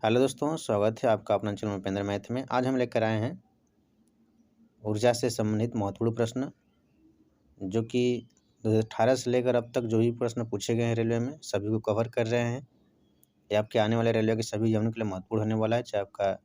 Hello दोस्तों, स्वागत है आपका अपना चैनल उपेंद्र मैथ में। आज हम लेकर आए हैं ऊर्जा से संबंधित महत्वपूर्ण प्रश्न, जो कि 2018 से लेकर अब तक जो भी प्रश्न पूछे गए हैं रेलवे में, सभी को कवर कर रहे हैं। ये आपके आने वाले रेलवे के सभी एग्जाम के लिए महत्वपूर्ण होने वाला है, चाहे आपका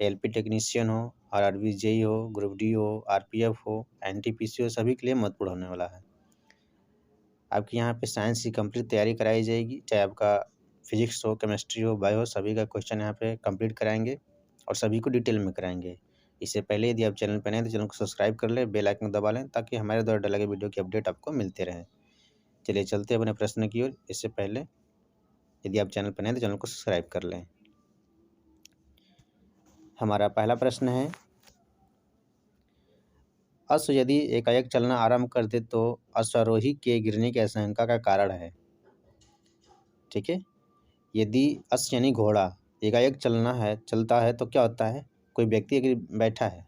एलपी टेक्नीशियन हो, आरआरबी जेई हो, ग्रुप डी हो, आरपीएफ हो, एनटीपीसी हो, सभी के लिए महत्वपूर्ण होने वाला है। आपकी यहाँ पे साइंस की कंप्लीट तैयारी कराई जाएगी, चाहे आपका फिजिक्स हो, केमिस्ट्री हो, बायो हो, सभी का क्वेश्चन यहाँ पे कंप्लीट कराएंगे और सभी को डिटेल में कराएंगे। इससे पहले यदि आप चैनल पर नए हैं तो चैनल को सब्सक्राइब कर लें, बेल आइकन दबा लें, ताकि हमारे द्वारा डाले गए वीडियो की अपडेट आपको मिलते रहें। चलिए चलते हैं अपने प्रश्न की ओर। इससे पहले यदि आप चैनल पर नए हैं तो चैनल को सब्सक्राइब कर लें। हमारा पहला प्रश्न है, अश्व यदि एकाएक चलना आरंभ कर दे तो अश्वारोही के गिरने की आशंका का कारण है। ठीक है, यदि अश्व यानी घोड़ा एकाएक चलता है तो क्या होता है, कोई व्यक्ति अगर बैठा है,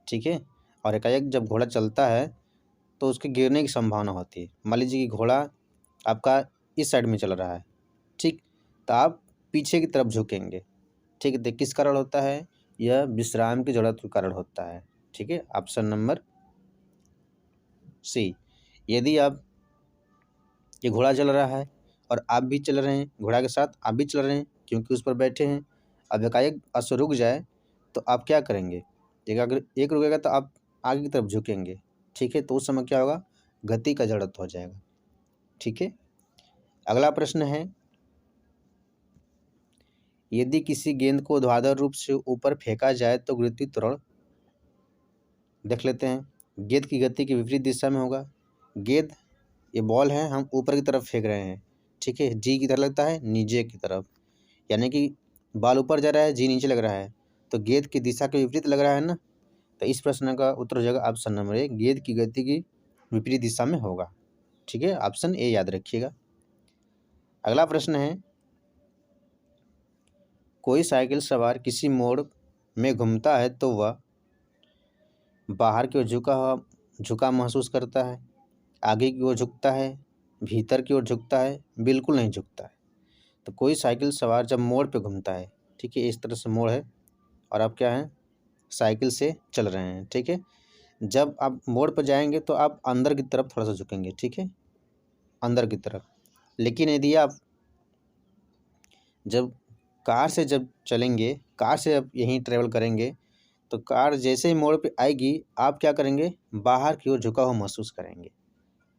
ठीक है, और एकाएक जब घोड़ा चलता है तो उसके गिरने की संभावना होती है। मान लीजिए कि घोड़ा आपका इस साइड में चल रहा है, ठीक, तो आप पीछे की तरफ झुकेंगे। ठीक है, तो किस कारण होता है, यह विश्राम की जरूरत के कारण होता है। ठीक है, ऑप्शन नंबर सी। यदि आप ये घोड़ा चल रहा है और आप भी चल रहे हैं, घोड़ा के साथ आप भी चल रहे हैं क्योंकि उस पर बैठे हैं, अब एकाएक अश्व रुक जाए तो आप क्या करेंगे, अगर एक रुकेगा तो आप आगे की तरफ झुकेंगे। ठीक है, तो उस समय क्या होगा, गति का जड़त्व हो जाएगा। ठीक है, अगला प्रश्न है, यदि किसी गेंद को ऊर्ध्वाधर रूप से ऊपर फेंका जाए तो गुरुत्वीय त्वरण, देख लेते हैं, गेंद की गति की विपरीत दिशा में होगा। गेंद ये बॉल है, हम ऊपर की तरफ फेंक रहे हैं, ठीक है, जी की तरफ लगता है, नीचे की तरफ, यानी कि बॉल ऊपर जा रहा है, जी नीचे लग रहा है, तो गेंद की दिशा के विपरीत लग रहा है ना। तो इस प्रश्न का उत्तर हो जाएगा ऑप्शन नंबर ए, गेंद की गति की विपरीत दिशा में होगा। ठीक है, ऑप्शन ए याद रखिएगा। अगला प्रश्न है, कोई साइकिल सवार किसी मोड़ में घूमता है तो वह बाहर की ओर झुका महसूस करता है, आगे की ओर झुकता है, भीतर की ओर झुकता है, बिल्कुल नहीं झुकता है। तो कोई साइकिल सवार जब मोड़ पे घूमता है, ठीक है, इस तरह से मोड़ है और आप क्या हैं, साइकिल से चल रहे हैं, ठीक है, जब आप मोड़ पर जाएंगे तो आप अंदर की तरफ थोड़ा सा झुकेंगे, ठीक है, अंदर की तरफ। लेकिन यदि आप जब कार से जब चलेंगे, कार से आप यहीं ट्रेवल करेंगे, तो कार जैसे ही मोड़ पे आएगी आप क्या करेंगे, बाहर की ओर झुका हुआ महसूस करेंगे।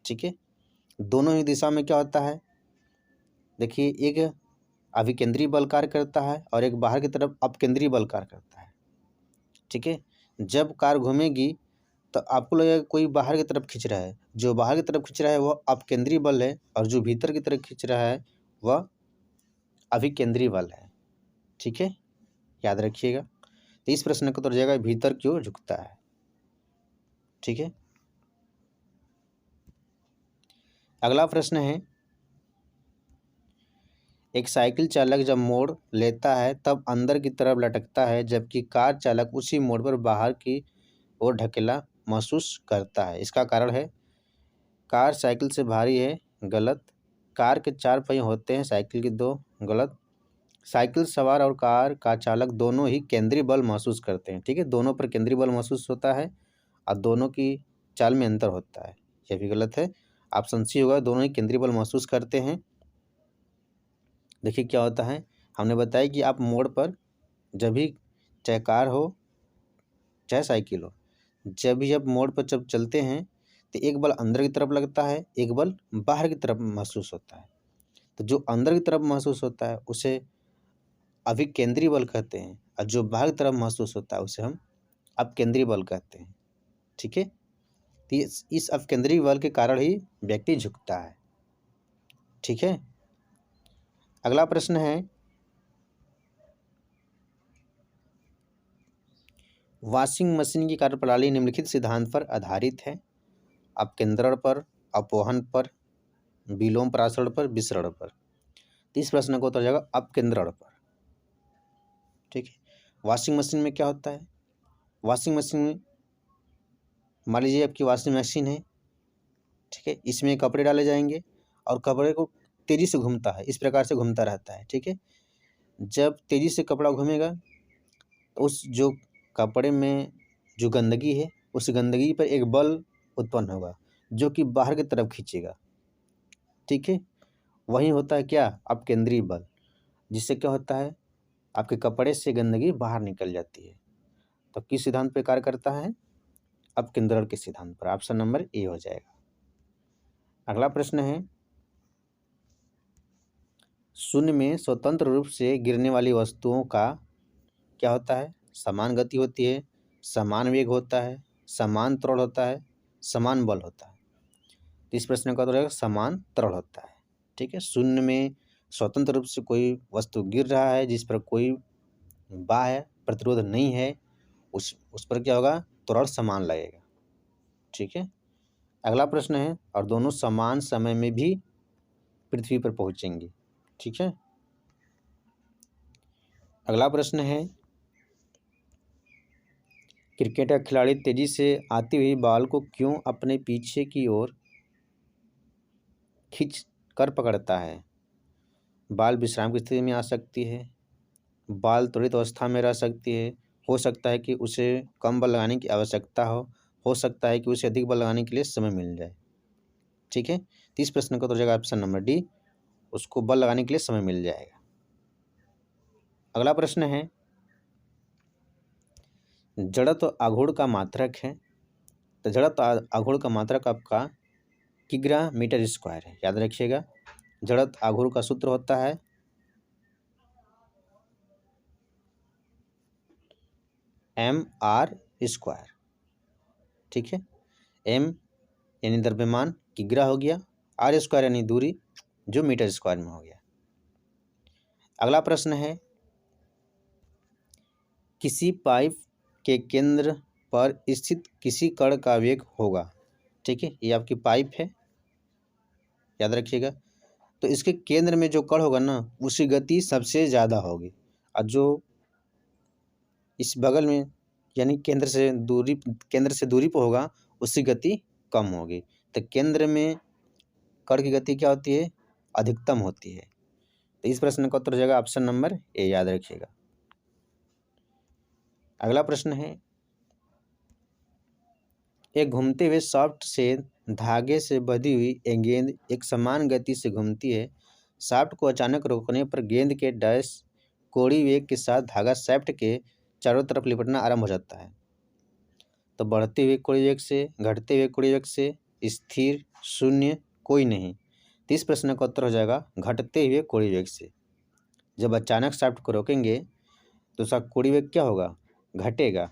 ठीक है, दोनों ही दिशा में क्या होता है, देखिए, एक अभिकेंद्री बल कार्य करता है और एक बाहर की तरफ अपकेंद्री बल कार्य करता है। ठीक है, जब कार घूमेगी तो आपको लगेगा कोई बाहर की तरफ खींच रहा है, जो बाहर की तरफ खींच रहा है वह अपकेंद्री बल है और जो भीतर की तरफ खींच रहा है वह अभिकेंद्री बल है। ठीक है, याद रखिएगा। तो इस प्रश्न का उत्तर हो जाएगा भीतर की ओर झुकता है। ठीक है, अगला प्रश्न है, एक साइकिल चालक जब मोड़ लेता है तब अंदर की तरफ लटकता है, जबकि कार चालक उसी मोड़ पर बाहर की ओर ढकेला महसूस करता है। इसका कारण है, कार साइकिल से भारी है, गलत, कार के 4 पहिए होते हैं, साइकिल की 2, गलत, साइकिल सवार और कार का चालक दोनों ही केंद्रीय बल महसूस करते हैं। ठीक है, दोनों पर केंद्रीय बल महसूस होता है और दोनों की चाल में अंतर होता है, यह भी गलत है। ऑप्शन सी होगा, दोनों ही केंद्रीय बल महसूस करते हैं। देखिए क्या होता है, हमने बताया कि आप मोड़ पर जब भी, चाहे कार हो चाहे साइकिल हो, जब भी आप मोड़ पर जब चलते हैं तो एक बल अंदर की तरफ लगता है, एक बल बाहर की तरफ महसूस होता है। तो जो अंदर की तरफ महसूस होता है उसे अभिकेंद्री बल कहते हैं और जो बाहर की तरफ महसूस होता है उसे हम अपकेंद्री बल कहते हैं। ठीक है, तो इस अपकेंद्री बल के कारण ही व्यक्ति झुकता है। ठीक है, अगला प्रश्न है, वॉशिंग मशीन की कार्यप्रणाली निम्नलिखित सिद्धांत पर आधारित है, अपकेंद्रण पर, अपवहन पर, विलोम प्रासरण पर, विसरण पर। तो इस प्रश्न को उत्तर हो जाएगा अपकेंद्रण पर। ठीक है, वॉशिंग मशीन में क्या होता है, वॉशिंग मशीन में मान लीजिए आपकी वॉशिंग मशीन है, ठीक है, इसमें कपड़े डाले जाएंगे और कपड़े को तेज़ी से घूमता है, इस प्रकार से घूमता रहता है। ठीक है, जब तेज़ी से कपड़ा घूमेगा तो उस जो कपड़े में जो गंदगी है उस गंदगी पर एक बल उत्पन्न होगा जो कि बाहर की तरफ खींचेगा। ठीक है, वही होता है क्या, अपकेंद्री बल, जिससे क्या होता है आपके कपड़े से गंदगी बाहर निकल जाती है। तो किस सिद्धांत पर कार्य करता है, अपकेंद्रण के सिद्धांत पर। ऑप्शन नंबर ए हो जाएगा। अगला प्रश्न है, शून्य में स्वतंत्र रूप से गिरने वाली वस्तुओं का क्या होता है, समान गति होती है, समान वेग होता है, समान त्वरण होता है, समान बल होता है। तो इस प्रश्न का उत्तर रहेगा समान त्वरण होता है। ठीक है, शून्य में स्वतंत्र रूप से कोई वस्तु गिर रहा है जिस पर कोई बाह्य प्रतिरोध नहीं है, उस पर क्या होगा, त्वरण समान लगेगा। ठीक है, अगला प्रश्न है, और दोनों समान समय में भी पृथ्वी पर पहुंचेंगे। ठीक है, अगला प्रश्न है, क्रिकेट का खिलाड़ी तेजी से आती हुई बॉल को क्यों अपने पीछे की ओर खींच कर पकड़ता है। बॉल विश्राम की स्थिति में आ सकती है, बॉल त्वरित अवस्था में रह सकती है, हो सकता है कि उसे कम बल लगाने की आवश्यकता हो सकता है कि उसे अधिक बल लगाने के लिए समय मिल जाए। ठीक है, तो इस प्रश्न का उत्तर हो जाएगा ऑप्शन नंबर डी, उसको बल लगाने के लिए समय मिल जाएगा। अगला प्रश्न है, जड़त्व आघूर्ण का मात्रक है, तो जड़त्व आघूर्ण का मात्रक आपका किग्रा मीटर स्क्वायर है। याद रखिएगा, जड़त्व आघूर्ण का सूत्र होता है mr²। ठीक है, m यानी द्रव्यमान, किग्रा हो गया, r² यानी दूरी जो मीटर स्क्वायर में हो गया। अगला प्रश्न है, किसी पाइप के केंद्र पर स्थित किसी कण का वेग होगा। ठीक है, ये आपकी पाइप है, याद रखिएगा। तो इसके केंद्र में जो कण होगा ना उसकी गति सबसे ज़्यादा होगी, और जो इस बगल में यानी केंद्र से दूरी पर होगा उसकी गति कम होगी। तो केंद्र में कण की गति क्या होती है, अधिकतम होती है। तो इस प्रश्न का उत्तर हो जाएगा ऑप्शन नंबर ए, याद रखिएगा। अगला प्रश्न है, एक घूमते हुए शाफ्ट से धागे से बंधी हुई एक गेंद एक समान गति से घूमती है। शाफ्ट को अचानक रोकने पर गेंद के डैश कोणीय वेग के साथ धागा शाफ्ट के चारों तरफ लिपटना आरंभ हो जाता है। तो बढ़ते हुए कोणीय वेग से, घटते हुए कोणीय वेग से, स्थिर, शून्य, कोई नहीं। तो इस प्रश्न का उत्तर हो जाएगा घटते हुए कोणीय वेग से। जब अचानक शाफ्ट को रोकेंगे तो उसका कोणीय वेग क्या होगा, घटेगा।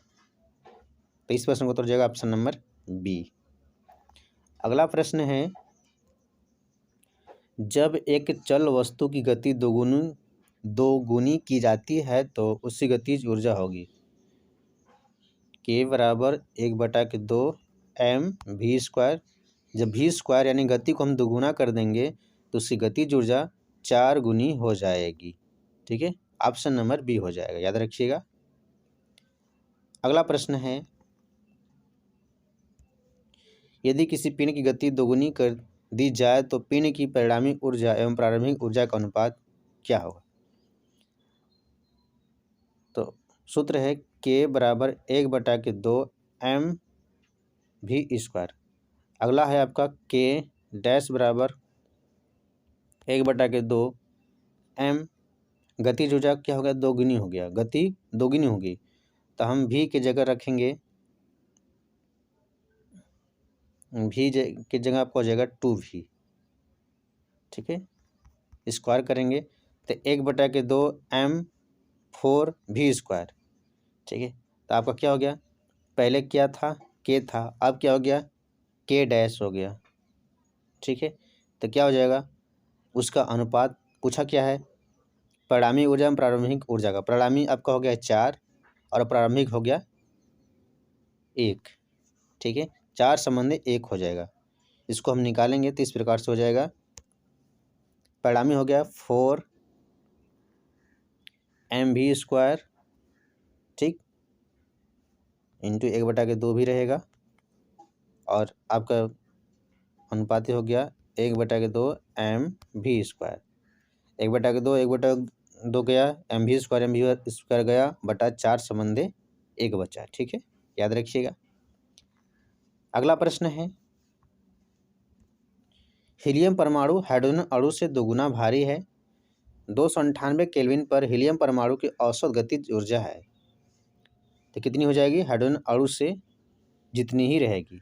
तो इस प्रश्न का उत्तर हो जाएगा ऑप्शन नंबर बी। अगला प्रश्न है, जब एक चल वस्तु की गति दोगुनी की जाती है तो उसकी गतिज ऊर्जा होगी k = 1/2 mv²। जब v² यानी गति को हम दोगुना कर देंगे तो उसकी गतिज ऊर्जा 4 गुनी हो जाएगी। ठीक है, ऑप्शन नंबर बी हो जाएगा, याद रखिएगा। अगला प्रश्न है, यदि किसी पिंड की गति दोगुनी कर दी जाए तो पिंड की परिणामी ऊर्जा एवं प्रारंभिक ऊर्जा का अनुपात क्या होगा। तो सूत्र है k = 1/2 mv²। अगला है आपका k डैश बराबर 1/2 m, गतिज ऊर्जा क्या हो गया, दोगुनी हो गया, गति दोगुनी होगी। तो हम v की जगह रखेंगे, v की जगह आपको हो जाएगा 2v। ठीक है, स्क्वायर करेंगे तो 1/2 m4v²। ठीक है, तो आपका क्या हो गया, पहले क्या था, k था, अब क्या हो गया, k डैश हो गया। ठीक है, तो क्या हो जाएगा, उसका अनुपात पूछा क्या है, परिणामी ऊर्जा में प्रारंभिक ऊर्जा का। परिणामी आपका हो गया 4 और प्रारंभिक हो गया 1। ठीक है, 4 संबंधी 1 हो जाएगा। इसको हम निकालेंगे तो इस प्रकार से हो जाएगा, परिणामी हो गया 4 mv², ठीक, इंटू 1/2 भी रहेगा, और आपका अनुपाती हो गया 1/2 mv²। 1/2 1/2 2 गया, mv² गया बटा 4 समंदे 1 बचा। ठीक है, याद रखिएगा। अगला प्रश्न है, हीलियम परमाणु हाइड्रोजन अणु से दोगुना भारी है। 298 केल्विन पर हीलियम परमाणु की औसत गतिज ऊर्जा है, तो कितनी हो जाएगी? हाइड्रोजन अणु से जितनी ही रहेगी।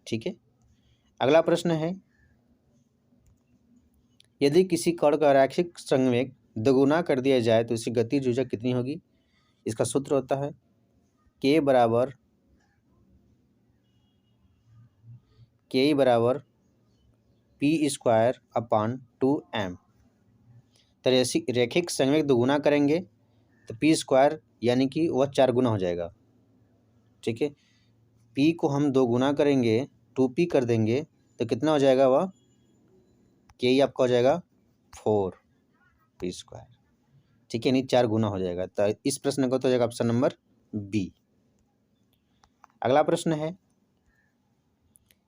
ठीक है, अगला प्रश्न है, यदि किसी कण का रैखिक संवेग दोगुना कर दिया जाए तो इसकी गतिज ऊर्जा कितनी होगी? इसका सूत्र होता है के बराबर P²/2m। तो रैखिक संवेग दोगुना करेंगे तो P² यानी कि वह 4 गुना हो जाएगा। ठीक है, P को हम 2 गुना करेंगे, 2P कर देंगे तो कितना हो जाएगा? वह के आपका हो जाएगा 4P²। ठीक है, यानी 4 गुना हो जाएगा। तो इस प्रश्न का तो हो जाएगा ऑप्शन नंबर बी। अगला प्रश्न है,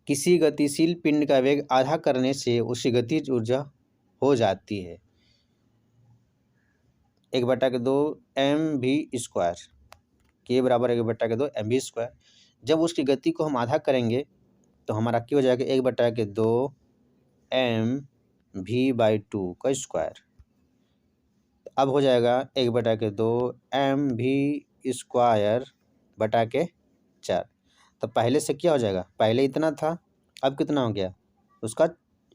किसी गतिशील पिंड का वेग आधा करने से उसकी गतिज ऊर्जा हो जाती है 1/2 mv²। के बराबर 1/2 mv²। जब उसकी गति को हम आधा करेंगे तो हमारा क्या हो जाएगा? 1/2 mv/2 का स्क्वायर। अब हो जाएगा 1/2 mv² बटा के 4। तो पहले से क्या हो जाएगा? पहले इतना था, अब कितना हो गया? उसका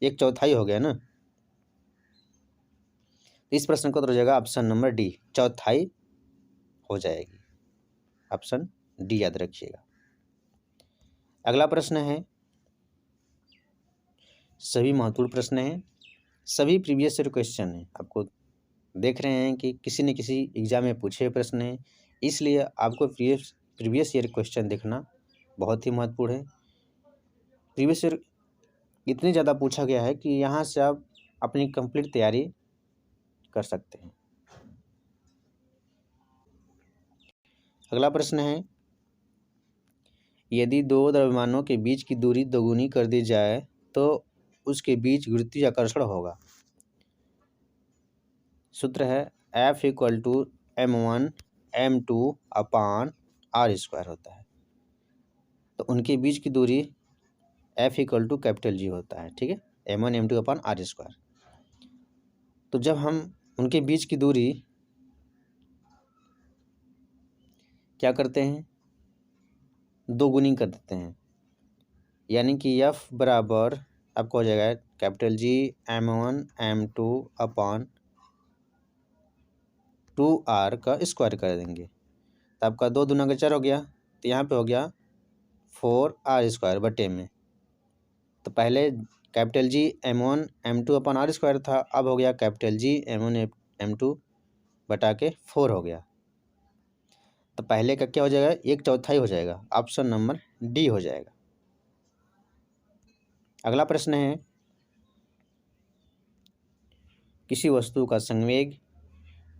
1/4 हो गया ना। इस प्रश्न का उत्तर हो जाएगा ऑप्शन नंबर डी, 1/4 हो जाएगी। ऑप्शन डी याद रखिएगा। अगला प्रश्न है, सभी महत्वपूर्ण प्रश्न हैं, सभी प्रीवियस ईयर क्वेश्चन हैं। आपको देख रहे हैं कि किसी न किसी एग्जाम में पूछे हुए प्रश्न हैं, इसलिए आपको प्रीवियस ईयर क्वेश्चन देखना बहुत ही महत्वपूर्ण है। प्रीवियस ईयर इतनी ज़्यादा पूछा गया है कि यहाँ से आप अपनी कंप्लीट तैयारी कर सकते हैं। अगला प्रश्न है, यदि दो द्रव्यमानों के बीच की दूरी दोगुनी कर दी जाए तो उसके बीच गुरुत्वाकर्षण होगा। सूत्र है F=m1m2/r² होता है। तो उनके बीच की दूरी F=G होता है। ठीक है, m1 m2/r²। तो जब हम उनके बीच की दूरी क्या करते हैं? दोगुनी कर देते हैं, यानी कि F बराबर आपको हो जाएगा G m1 m2/2r का स्क्वायर कर देंगे तो आपका 2 दूना का 4 हो गया। तो यहाँ पे हो गया 4r² बटे में। तो पहले G m1 m2/r² था, अब हो गया G m1 m2 बटा के 4 हो गया। तो पहले का क्या हो जाएगा? 1/4 हो जाएगा। ऑप्शन नंबर डी हो जाएगा। अगला प्रश्न है, किसी वस्तु का संवेग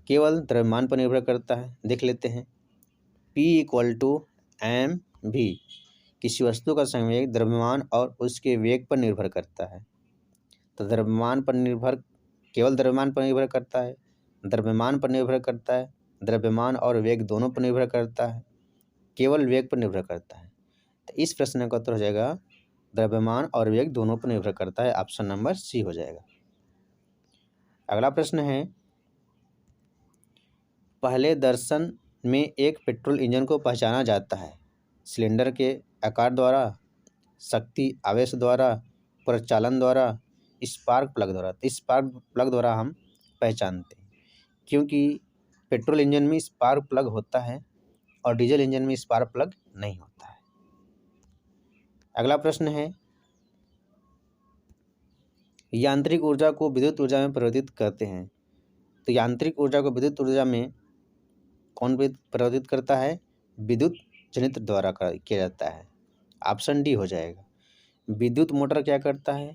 केवल द्रव्यमान पर निर्भर करता है। देख लेते हैं, P=mv। किसी वस्तु का संवेग द्रव्यमान और उसके वेग पर निर्भर करता है। तो द्रव्यमान पर निर्भर, केवल द्रव्यमान पर निर्भर करता है, द्रव्यमान पर निर्भर करता है, द्रव्यमान और वेग दोनों पर निर्भर करता है, केवल वेग पर निर्भर करता है। तो इस प्रश्न का उत्तर हो जाएगा द्रव्यमान और वेग दोनों पर निर्भर करता है। ऑप्शन नंबर सी हो जाएगा। अगला प्रश्न है, पहले दर्शन में एक पेट्रोल इंजन को पहचाना जाता है सिलेंडर के आकार द्वारा, शक्ति आवेश द्वारा, प्रचालन द्वारा, स्पार्क प्लग द्वारा। तो स्पार्क प्लग द्वारा हम पहचानते हैं, क्योंकि पेट्रोल इंजन में स्पार्क प्लग होता है और डीजल इंजन में स्पार्क प्लग नहीं होता है। अगला प्रश्न है, यांत्रिक ऊर्जा को विद्युत ऊर्जा में परिवर्तित करते हैं। तो यांत्रिक ऊर्जा को विद्युत ऊर्जा में कौन परिवर्तित करता है? विद्युत जनित्र द्वारा किया जाता है। ऑप्शन डी हो जाएगा। विद्युत मोटर क्या करता है?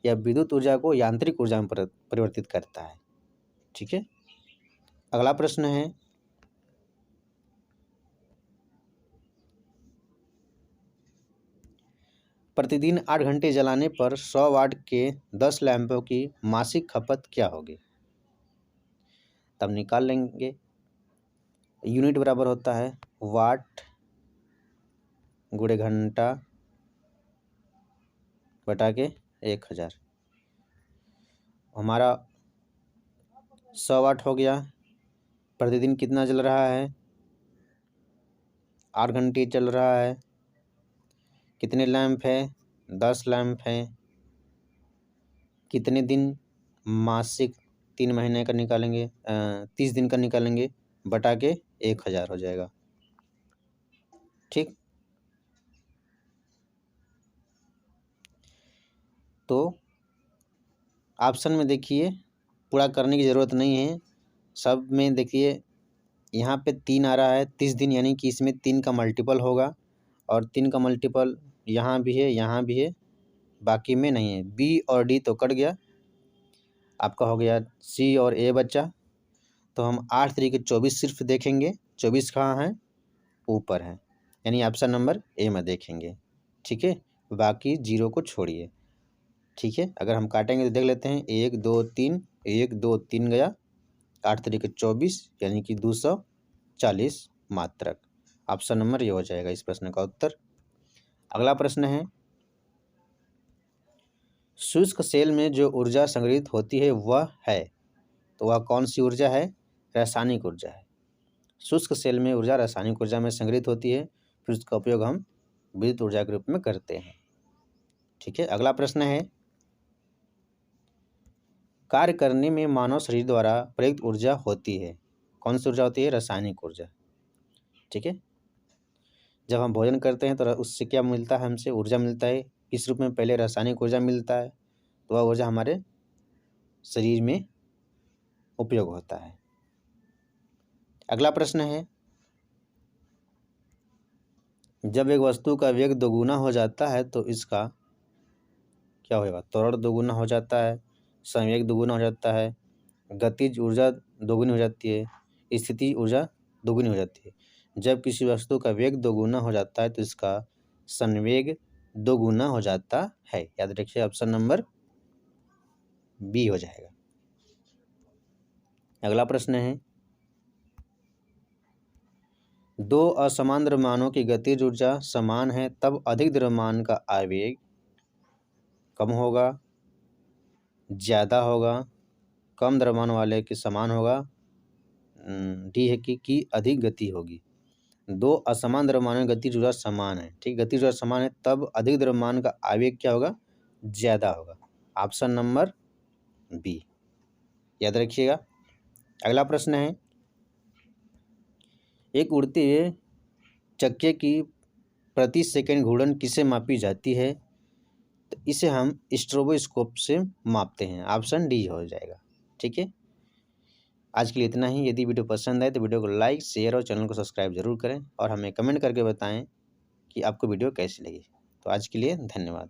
या विद्युत ऊर्जा को यांत्रिक ऊर्जा में परिवर्तित करता है। ठीक है, अगला प्रश्न है, प्रतिदिन 8 घंटे जलाने पर 100 वाट के 10 लैंपों की मासिक खपत क्या होगी? तब निकाल लेंगे। यूनिट बराबर होता है वाट गुणे घंटा बटा के 1000। हमारा 100 वाट हो गया। प्रतिदिन कितना चल रहा है? 8 घंटे चल रहा है। कितने लैंप है? 10 लैंप है। कितने दिन? मासिक 3 महीने का निकालेंगे, 30 दिन का निकालेंगे, बटा के 1000 हो जाएगा। ठीक, तो ऑप्शन में देखिए पूरा करने की ज़रूरत नहीं है। सब में देखिए यहाँ पे 3 आ रहा है 30 दिन, यानी कि इसमें 3 का मल्टीपल होगा और 3 का मल्टीपल यहाँ भी है, यहाँ भी है, बाकी में नहीं है। बी और डी तो कट गया, आपका हो गया सी और ए बचा। तो हम 8 तरीके 24 सिर्फ देखेंगे। 24 कहाँ है? ऊपर है, यानी ऑप्शन नंबर ए में देखेंगे। ठीक है, बाकी 0 को छोड़िए। ठीक है, अगर हम काटेंगे तो देख लेते हैं 1 2 3, 1 2 3 गया, 8 तरीके 24 यानी कि 240 मात्रक। ऑप्शन नंबर ये हो जाएगा इस प्रश्न का उत्तर। अगला प्रश्न है, शुष्क सेल में जो ऊर्जा संग्रहित होती है वह है, तो वह कौन सी ऊर्जा है? रासायनिक ऊर्जा है। शुष्क सेल में ऊर्जा रासायनिक ऊर्जा में संग्रहित होती है, फिर उसका उपयोग हम विद्युत ऊर्जा के रूप में करते हैं। ठीक है, अगला प्रश्न है, कार्य करने में मानव शरीर द्वारा प्रयुक्त ऊर्जा होती है, कौन सी ऊर्जा होती है? रासायनिक ऊर्जा। ठीक है, जब हम भोजन करते हैं तो उससे क्या मिलता है? हमसे ऊर्जा मिलता है। इस रूप में पहले रासायनिक ऊर्जा मिलता है, तो वह ऊर्जा हमारे शरीर में उपयोग होता है। अगला प्रश्न है, जब एक वस्तु का वेग दोगुना हो जाता है तो इसका क्या होगा? त्वरण दोगुना हो जाता है, संवेग दोगुना हो जाता है, गतिज ऊर्जा दोगुनी हो जाती है, स्थिति ऊर्जा दोगुनी हो जाती है। जब किसी वस्तु का वेग दोगुना हो जाता है तो इसका संवेग दोगुना हो जाता है। याद रखिए ऑप्शन नंबर बी हो जाएगा। अगला प्रश्न है, दो असमान द्रव्यमानों की गतिज ऊर्जा समान है तब अधिक द्रव्यमान का आवेग कम होगा, ज़्यादा होगा, कम द्रव्यमान वाले के समान होगा, डी है कि अधिक गति होगी। दो असमान द्रव्यमानों की गतिज ऊर्जा समान है। ठीक, गतिज ऊर्जा समान है तब अधिक द्रव्यमान का आवेग क्या होगा? ज़्यादा होगा। ऑप्शन नंबर बी, याद रखिएगा। अगला प्रश्न है, एक उड़ते हुए चक्के की प्रति सेकंड घूर्णन किसे मापी जाती है? तो इसे हम स्ट्रोबोस्कोप से मापते हैं। ऑप्शन डी हो जाएगा। ठीक है, आज के लिए इतना ही। यदि वीडियो पसंद आए तो वीडियो को लाइक, शेयर और चैनल को सब्सक्राइब जरूर करें और हमें कमेंट करके बताएं कि आपको वीडियो कैसी लगी। तो आज के लिए धन्यवाद।